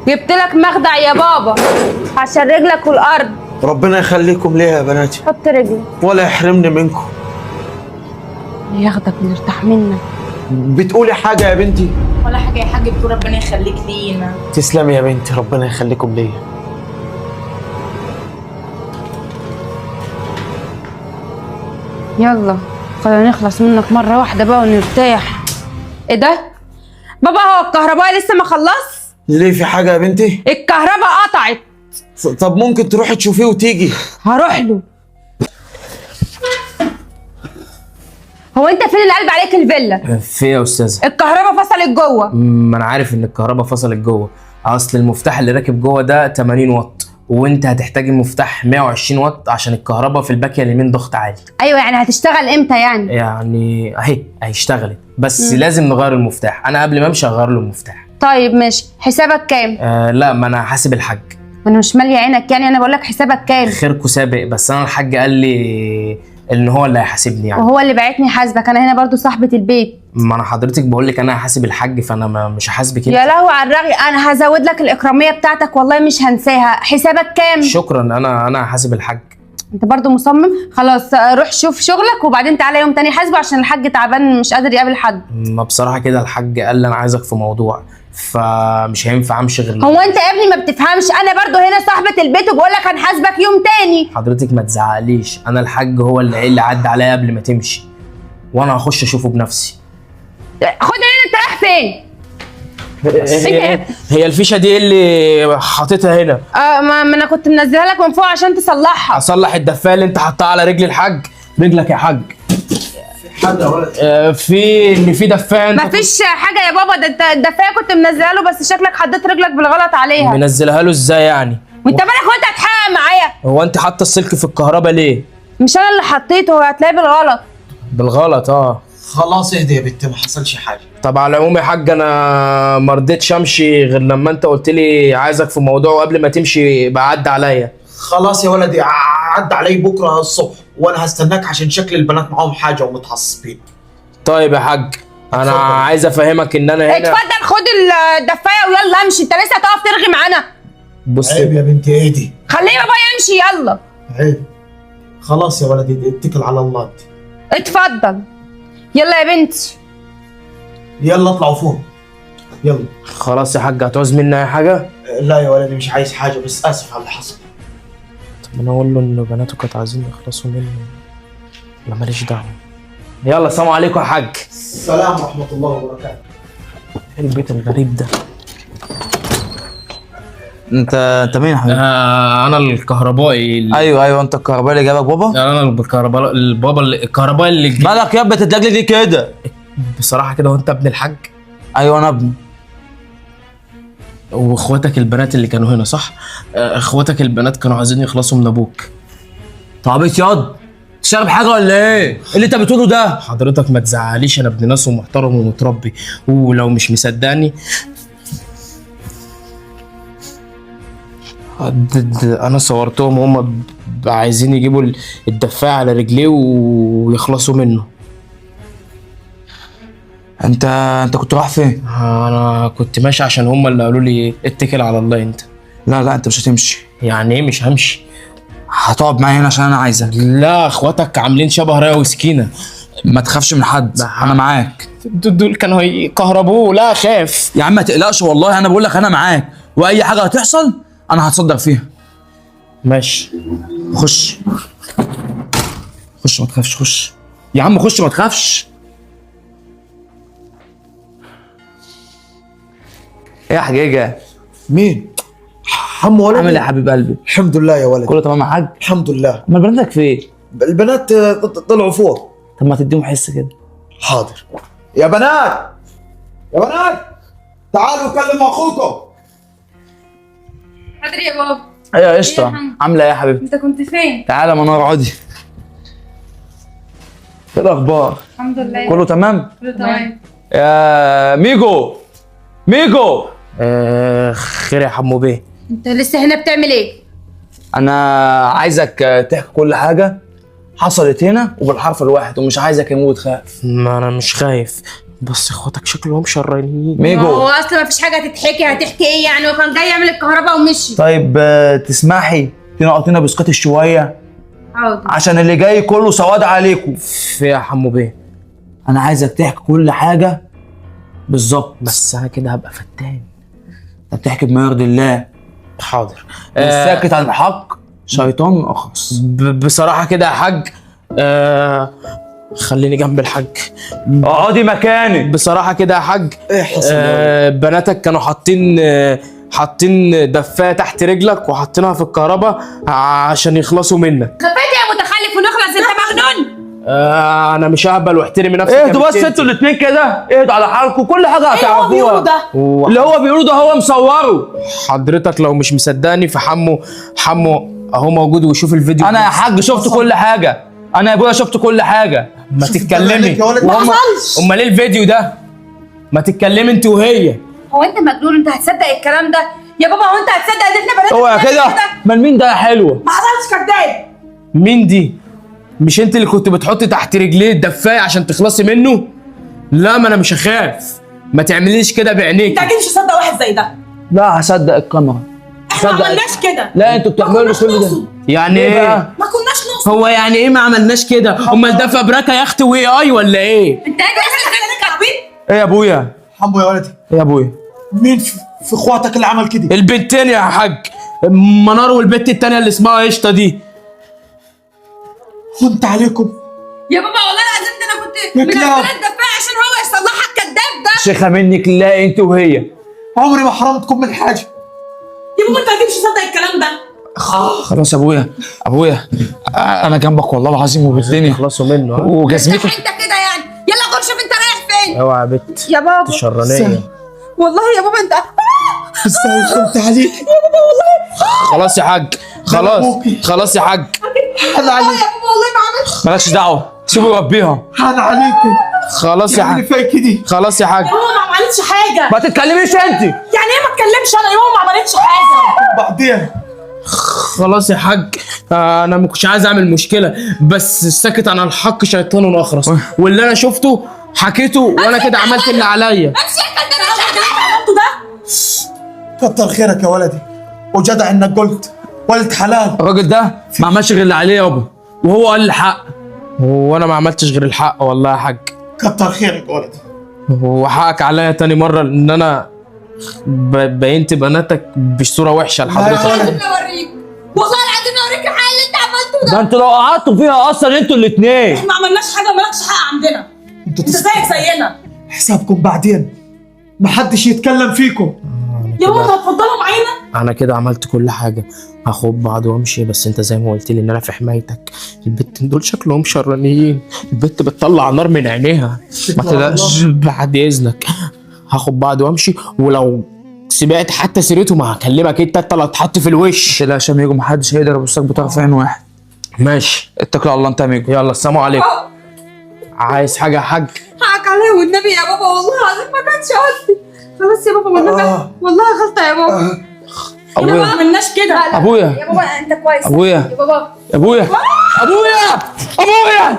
جبت لك مخدع يا بابا عشان رجلك والارض. ربنا يخليكم ليا يا بناتي حط رجلك ولا يحرمني منكم. ياخدك نرتاح منك. بتقولي حاجة يا بنتي؟ ولا حاجه يا حاج، بتقول ربنا يخليك لينا. تسلمي يا بنتي، ربنا يخليكم ليا. يلا خلينا نخلص منك مرة واحدة بقى ونرتاح. ايه ده؟ بابا هو الكهرباء لسه ما خلص؟ ليه في حاجة يا بنتي؟ الكهرباء قطعت. طب ممكن تروحي تشوفيه وتيجي؟ هروح له. هو انت فين اللي قلب عليك الفيلا؟ في يا استاذه؟ الكهرباء فصلت جوه. ما انا عارف ان الكهرباء فصلت جوه، اصل المفتاح اللي راكب جوه ده 80 واط وانت هتحتاجي مفتاح 120 واط عشان الكهرباء في الباكيه اليمين ضغط عالي. ايوه يعني هتشتغل امتى يعني؟ يعني اهي اشتغلت بس لازم نغير المفتاح، انا قبل ما امشي هغير له المفتاح. طيب ماشي، حسابك كام؟ لا ما انا حاسب الحاج. انا مش ماليه عينك يعني، انا بقول لك حسابك كام؟ خيركو سابق، بس انا الحاج قال لي ان هو اللي هيحاسبني يعني. وهو اللي بعتني حاسبك، انا هنا برضو صاحبه البيت. ما انا حضرتك بقول لك انا هحاسب الحاج، فانا مش هحاسبك انت. يا لهوي على الرغي، انا هزود لك الاكراميه بتاعتك والله مش هنساها. حسابك كام؟ شكرا، انا هحاسب الحاج. انت برضو مصمم؟ خلاص روح شوف شغلك وبعدين تعالى يوم تاني حاسبه عشان الحاج تعبان مش قادر يقابل حد. ما بصراحه كده الحاج قال لي انا عايزك في موضوع، فمش هينفع امشي غير هو انت يا ابني ما بتفهمش؟ انا برضو هنا صاحبه البيت وبقول لك هنحاسبك يوم تاني. حضرتك ما تزعقليش، انا الحاج هو اللي عدى عليا قبل ما تمشي وانا هخش اشوفه بنفسي. خد هنا، انت رايح فين؟ هي الفيشه دي اللي حاططها هنا. ما انا كنت منزلها لك من فوق عشان تصلحها. اصلح الدفايه اللي انت حطها على رجل الحاج. رجلك يا حاج حد يا ولد؟ في دفايه. مفيش حاجه يا بابا، ده الدفايه كنت منزلها له بس شكلك حطيت رجلك بالغلط عليها. منزلها له ازاي يعني؟ وانت مالك وانت هتحقق معايا؟ هو انت حاطه السلك في الكهرباء ليه؟ مش انا اللي حطيته، هو هتلاقيه بالغلط. بالغلط خلاص اهدي يا بنتي، ما حصلش حاجة. طب على العموم يا حاج انا ما رضيتش امشي غير لما انت قلت لي عايزك في موضوع، وقبل ما تمشي بعدي عليا. خلاص يا ولدي، عدى علي بكرة الصبح وانا هستناك عشان شكل البنات معاهم حاجة ومتعصبين. طيب يا حاج انا اتفضل. عايز افهمك ان انا هنا. اتفضل خد الدفايه ويلا امشي، انت لسه هتقف ترغي معانا؟ بص عيب يا بنتي، اهدي. خليه بابا يمشي يلا. عيب. خلاص يا ولدي، اتكل على الله انت. اتفضل يلا يا بنتي. يلا اطلعوا فوق يلا. خلاص يا حاج، هتعوز مني اي حاجه؟ لا يا ولدي مش عايز حاجة، بس اسف على اللي حصل. طب انا اقول له ان بناته كانت عايزين يخلصوا مني. لا ماليش دعوه. يلا السلام عليكم يا حاج. السلام ورحمة الله وبركاته. ايه البيت الغريب ده؟ انت مين يا حبيبي؟ انا الكهربائي ايوه انت الكهربائي اللي جابك بابا؟ انا الكهربائي اللي مالك يا ابني تتلجلج ليه كده؟ بصراحه كده، وانت ابن الحاج؟ ايوه انا ابني. واخواتك البنات اللي كانوا هنا صح؟ اخواتك البنات كانوا عايزين يخلصوا من ابوك. طب ياض تشرب حاجه ولا ايه؟ اللي انت بتقوله ده؟ حضرتك ما تزعليش، انا ابن ناس ومحترم ومتربي، ولو مش مصدقني انا صورتهم هم عايزين يجيبوا الدفاع على رجليه ويخلصوا منه. انت كنت رايح فين؟ انا كنت ماشي عشان هم اللي قالوا لي اتكل على الله انت. لا انت مش هتمشي. يعني ايه مش همشي؟ هتقعد معايا هنا عشان انا عايزك. لا اخواتك عاملين شبه رايه وسكينه. ما تخافش من حد، انا معاك. دول كانوا هيكهربوه. لا خاف يا عم ما تقلقش والله، انا بقول لك انا معاك، واي حاجه هتحصل انا هتصدق فيها. ماشي. خش ما تخافش، خش يا عم، خش ما تخافش. ايه يا حجيجه؟ مين؟ حمو ولدي؟ عامل ايه يا حبيب قلبي؟ الحمد لله يا ولدي. كله تمام يا حاج؟ الحمد لله. امال بناتك فين؟ البنات طلعوا فوق. طب ما تديهم حس كده. حاضر. يا بنات تعالوا كلموا اخوكم. حاضر يا بابا. ايوه يا قشطه، عامله ايه يا حبيبتي؟ انت كنت فين؟ تعالى منور اقعدي. ايه الاخبار؟ الحمد لله كله تمام؟ كله تمام. يا ميجو خير يا حمو بيه. انت لسه هنا بتعمل ايه؟ انا عايزك تحكي كل حاجه حصلت هنا وبالحرف الواحد، ومش عايزك يموت خاف. ما انا مش خايف، بس اخواتك شكلهم شرانيين. هو ميجو اصلا مفيش حاجه تتحكي، هتحكي ايه يعني؟ هو كان جاي يعمل الكهرباء ومشي. طيب تسمحي تنقطينا بسكات شويه حاضر. عشان اللي جاي كله سواد عليكم. في يا حمو بيه. انا عايزك تحكي كل حاجه بالظبط، بس انا كده هبقى فتان. انت بتحكي بما يرضي الله. حاضر. الساكت عن الحق شيطان اخرس. بصراحه كده يا حاج، خليني جنب الحاج. اقعدي مكانك. بصراحه كده يا حاج، ايه حصل؟ بناتك كانوا حاطين دفايه تحت رجلك وحاطينها في الكهرباء عشان يخلصوا منك. خفيت يا متخلف ونخلص، انت مجنون. انا مش ههبل واحترمي نفسك. اهدوا بس انتوا الاثنين كده، اهدوا على حالكم، كل حاجه هتعرفوها. اللي هو بيقوله ده هو مصوره. حضرتك لو مش مصدقني فحمو اهو موجود ويشوف الفيديو. انا يا حاج شفت كل حاجه، انا يا ابويا شفت كل حاجه. ما تتكلمي. يا ولد. ما حصلش. امال ايه الفيديو ده؟ ما تتكلمي انت وهي. هو انت مجنون؟ انت هتصدق الكلام ده يا بابا؟ هو انت هتصدق ان احنا بنات؟ هو يا كده من مين ده يا حلوه؟ ما حصلش، كداب. مين دي؟ مش انت اللي كنت بتحطي تحت رجليه الدفايه عشان تخلصي منه؟ لا، ما انا مش هخاف. ما تعمليش كده بعينيك. انت اكيد مش هتصدق واحد زي ده. لا هصدق الكاميرا. احنا ما عملناش كده. لا انتوا بتعملوا كل ده. يعني ايه ايه؟ بقى؟ ما كناش نقصد. هو يعني ايه ما عملناش كده؟ امال ده فبركه يا اختي واي اي ولا ايه؟ انت قاعد خليك عبيط. ايه يا ابويا؟ حمو يا ولدي، ايه يا ابويا؟ مين في اخواتك اللي عمل كده؟ البنتين يا حاج، منار والبنت التانية اللي اسمها قشطه دي. هنت عليكم يا بابا والله العظيم ده انا كنت يا منزله كلاب. الدفايه عشان هو يصلحها، الكداب ده. شيخه منك لا انت وهي. عمري ما حرمتكم من حاجه. يا بابا انت اكيد مش هتصدق الكلام ده. خلاص يا ابويا انا جنبك والله العظيم وبالدنيا. خلصوا منه. وجزمتك انت كده يعني. يلا خد شوف انت رايح فين. اوعى يا بت يا بابا شرانيه. والله يا بابا انت ازاي خنت عليك؟ خلاص يا حاج، خلاص يا حاج. حن عليك، يا بابا والله ما عملت. مالكش دعوه، سيبوا ربيها. حن عليك. خلاص يا يعني حاج، فيا كده. خلاص يا حاج. يا ماما ما عملتش حاجه. ما تتكلميش انت. يعني ايه ما اتكلمش انا؟ يا ماما ما عملتش حاجه. بعدين خلاص يا حاج، انا ما كنتش عايز اعمل مشكله، بس الساكت عن الحق شيطان اخرس، واللي انا شفته حكيته وانا كده عملت اللي عليا. امشي يا كداب. اللي انت عملته ده. كتر خيرك يا ولدي، وجدع انك قلت ولد حلال. الراجل ده ما عملش غير اللي عليه يابا، وهو قال الحق. وانا ما عملتش غير الحق والله يا حاج. كتر خيرك يا ولدي. وحقك عليا تاني مره ان انا بينت بناتك بصوره وحشه لحضرتك. العظيم اوريك، والله العظيم اوريك الحاجه اللي انت عملته ده. ده انتوا لو قعدتوا فيها اصلا انتوا الاثنين. احنا ما عملناش حاجه ومالكش حق عندنا. انتوا انت زيك زينا. حسابكم بعدين، محدش يتكلم فيكم. يا ماما هتفضلوا معانا. انا كده عملت كل حاجه، هاخد بعض وامشي، بس انت زي ما قلت لي ان انا في حمايتك. البت دول شكلهم شرانيين، البت بتطلع نار من عينيها. ما تقلقش بعد اذنك، هاخد بعض وامشي، ولو سمعت حتى سيرتهم هكلمك انت اللي هتحط في الوش. لا عشان ميجو محدش هيقدر يبصك بطرف عين واحد. ماشي، اتكل على الله انت يا ميجو. يلا السلام عليكم. عايز حاجه يا حاج؟ حقك عليا والنبي يا بابا، والله العظيم ما كانش قصدي. خلاص يا بابا والنبي والله غلطه يا بابا. احنا ما عملناش كده. ابويا يا بابا انت كويس ابويا يا بابا. ابويا ابويا